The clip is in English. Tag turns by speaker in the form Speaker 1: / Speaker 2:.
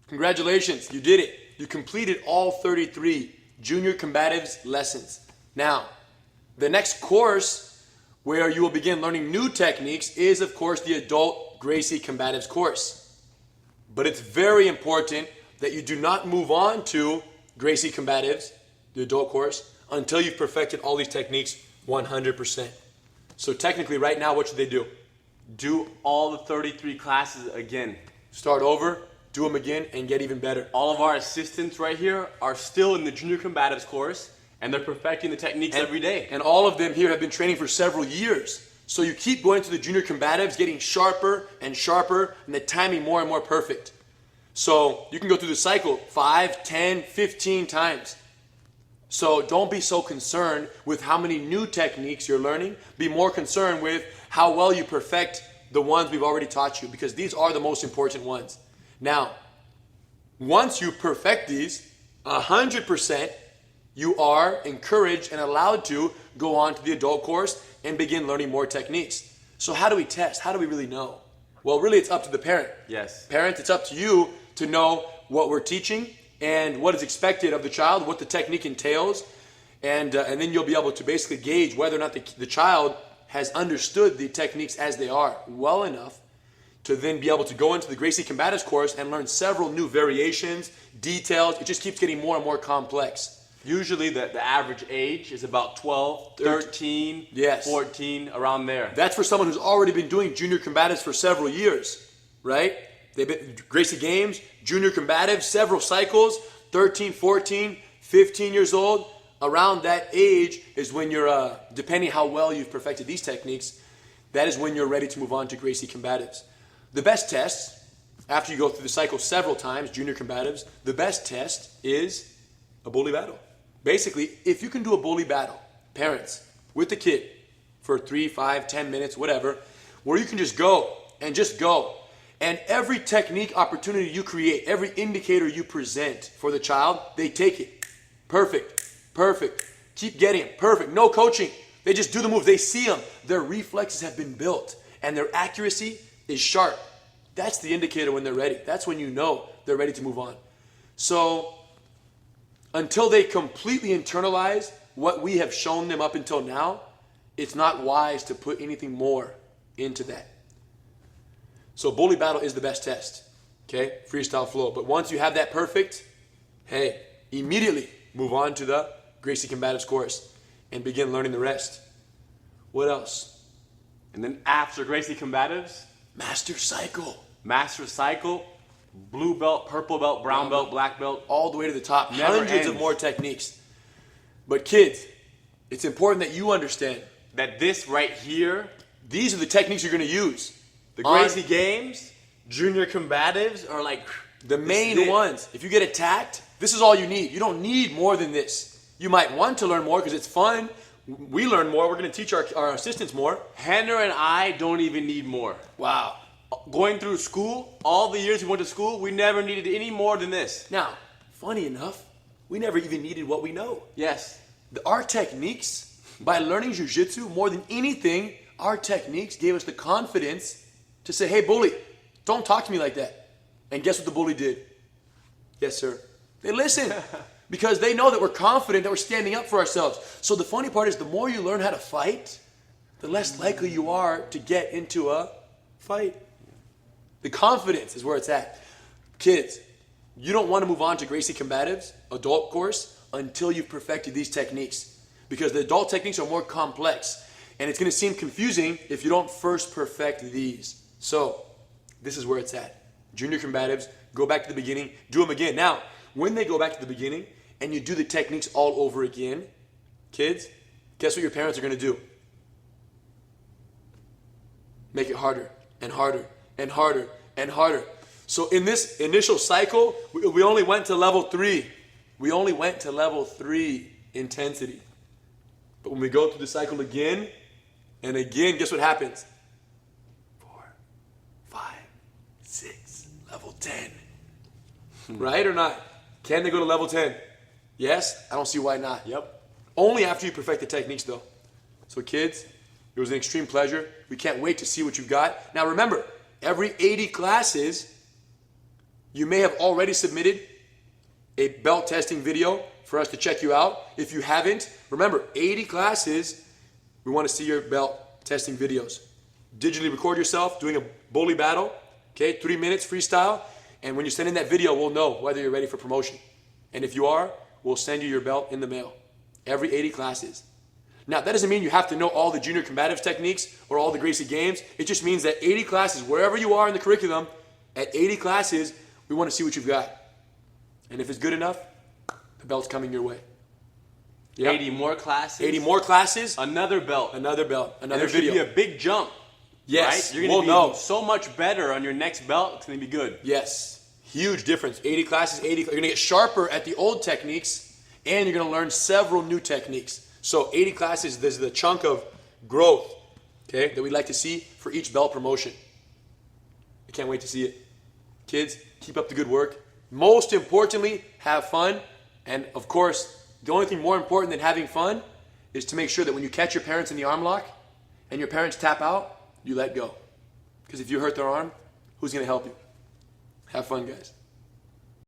Speaker 1: Congratulations, you did it. You completed all 33 Junior Combatives lessons. Now, the next course where you will begin learning new techniques is, of course, the Adult Gracie Combatives course. But it's very important that you do not move on to Gracie Combatives, the adult course, until you've perfected all these techniques 100%. So technically, right now, what should they do?
Speaker 2: Do all the 33 classes again.
Speaker 1: Start over, do them again, and get even better.
Speaker 2: All of our assistants right here are still in the Junior Combatives course, and they're perfecting the techniques every day.
Speaker 1: And all of them here have been training for several years. So you keep going to the Junior Combatives, getting sharper and sharper, and the timing more and more perfect. So you can go through the cycle 5, 10, 15 times. So don't be so concerned with how many new techniques you're learning. Be more concerned with how well you perfect the ones we've already taught you, because these are the most important ones. Now, once you perfect these 100%, you are encouraged and allowed to go on to the adult course and begin learning more techniques. So how do we test? How do we really know? Well, really, it's up to the parent.
Speaker 2: Yes.
Speaker 1: Parents, it's up to you to know what we're teaching and what is expected of the child, what the technique entails, and then you'll be able to basically gauge whether or not the child has understood the techniques as they are well enough to then be able to go into the Gracie Combatives course and learn several new variations, details. It just keeps getting more and more complex.
Speaker 2: Usually the average age is about 12, 13,
Speaker 1: yes.
Speaker 2: 14, around there.
Speaker 1: That's for someone who's already been doing Junior Combatives for several years, right? They've been Gracie Games, Junior Combatives, several cycles, 13, 14, 15 years old. Around that age is when you're, depending how well you've perfected these techniques, that is when you're ready to move on to Gracie Combatives. The best test, after you go through the cycle several times, Junior Combatives, the best test is a bully battle. Basically, if you can do a bully battle, parents, with the kid for 3, 5, 10 minutes, whatever, where you can just go, and every technique opportunity you create, every indicator you present for the child, they take it. Perfect, perfect. Keep getting it, perfect. No coaching. They just do the moves. They see them. Their reflexes have been built, and their accuracy is sharp. That's the indicator when they're ready. That's when you know they're ready to move on. So until they completely internalize what we have shown them up until now, it's not wise to put anything more into that. So bully battle is the best test, okay? Freestyle flow. But once you have that perfect, hey, immediately move on to the Gracie Combatives course and begin learning the rest. What else?
Speaker 2: And then after Gracie Combatives,
Speaker 1: Master Cycle.
Speaker 2: Master Cycle, blue belt, purple belt, brown belt, black belt.
Speaker 1: All the way to the top.
Speaker 2: Never
Speaker 1: Hundreds
Speaker 2: ends.
Speaker 1: of more techniques. But kids, it's important that you understand
Speaker 2: that this right here,
Speaker 1: these are the techniques you're going to use.
Speaker 2: the Gracie Games, Junior Combatives are like
Speaker 1: the main ones. If you get attacked, this is all you need. You don't need more than this. You might want to learn more because it's fun. We learn more. We're going to teach our assistants more.
Speaker 2: Henner and I don't even need more.
Speaker 1: Wow.
Speaker 2: Going through school, all the years we went to school, we never needed any more than this.
Speaker 1: Now, funny enough, we never even needed what we know.
Speaker 2: Yes.
Speaker 1: Our techniques, by learning jiu-jitsu, more than anything, our techniques gave us the confidence to say, hey, bully, don't talk to me like that. And guess what the bully did? Yes, sir. They listened because they know that we're confident, that we're standing up for ourselves. So the funny part is the more you learn how to fight, the less likely you are to get into a fight. The confidence is where it's at. Kids, you don't want to move on to Gracie Combatives, adult course, until you've perfected these techniques. Because the adult techniques are more complex. And it's going to seem confusing if you don't first perfect these. So, this is where it's at. Junior Combatives, go back to the beginning, do them again. Now, when they go back to the beginning and you do the techniques all over again, kids, guess what your parents are going to do? Make it harder and harder and harder and harder. So in this initial cycle, we only went to level 3. We only went to level 3 intensity. But when we go through the cycle again and again, guess what happens? 4, 5, 6, level 10. Right or not? Can they go to level 10? Yes? I don't see why not.
Speaker 2: Yep.
Speaker 1: Only after you perfect the techniques though. So kids, it was an extreme pleasure. We can't wait to see what you've got. Now remember, every 80 classes, You may have already submitted a belt testing video for us to check you out. If you haven't, remember, 80 classes, we want to see your belt testing videos. Digitally record yourself doing a bully battle, okay, 3 minutes freestyle, and when you send in that video, we'll know whether you're ready for promotion. And if you are, we'll send you your belt in the mail. Every 80 classes. Now, that doesn't mean you have to know all the junior combatives techniques or all the Gracie games. It just means that 80 classes, wherever you are in the curriculum, at 80 classes, we want to see what you've got. And if it's good enough, the belt's coming your way. Yep.
Speaker 2: 80 more classes.
Speaker 1: 80 more classes.
Speaker 2: Another belt.
Speaker 1: Another belt. Another
Speaker 2: and there
Speaker 1: video.
Speaker 2: should be a big jump.
Speaker 1: Yes.
Speaker 2: Right? You're going to be so much better on your next belt. It's going to be good.
Speaker 1: Yes. Huge difference. 80 classes, 80. You're going to get sharper at the old techniques, and you're going to learn several new techniques. So 80 classes, this is the chunk of growth, okay, that we'd like to see for each belt promotion. I can't wait to see it. Kids, keep up the good work. Most importantly, have fun. And of course, the only thing more important than having fun is to make sure that when you catch your parents in the arm lock and your parents tap out, you let go. Because if you hurt their arm, who's going to help you? Have fun, guys.